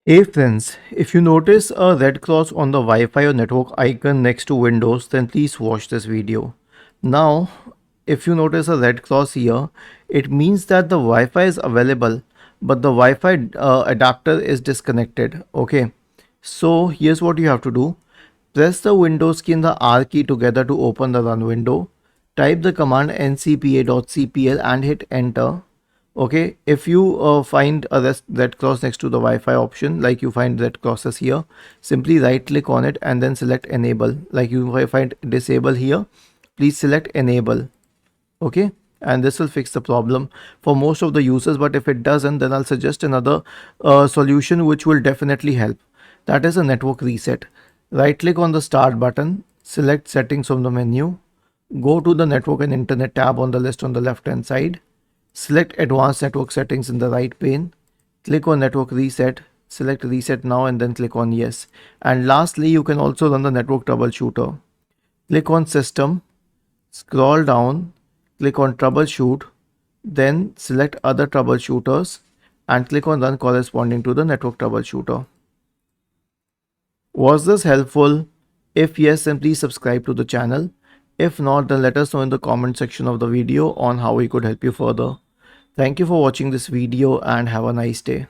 Hey friends, if you notice a red cross on the Wi-Fi or network icon next to Windows, then please watch this video. Now, if you notice a red cross here, it means that the Wi-Fi is available, but the Wi-Fi adapter is disconnected. Okay, so here's what you have to do. Press the Windows key and the R key together to open the run window. Type the command ncpa.cpl and hit enter. Okay, if you find a red cross next to the Wi-Fi option, like you find red crosses here, simply right click on it and then select enable. Like you find disable here, please select enable. Okay, and this will fix the problem for most of the users, but if it doesn't, then I'll suggest another solution which will definitely help. That is a network reset. Right click on the start button, select settings from the menu, go to the network and internet tab on the list on the left hand side. Select advanced network settings in the right pane. Click on network reset. Select reset now and then click on yes. And lastly, you can also run the network troubleshooter. Click on system, scroll down, click on troubleshoot, then select other troubleshooters and click on run corresponding to the network troubleshooter. Was this helpful? If yes, then please subscribe to the channel. If not, then let us know in the comment section of the video on how we could help you further. Thank you for watching this video and have a nice day.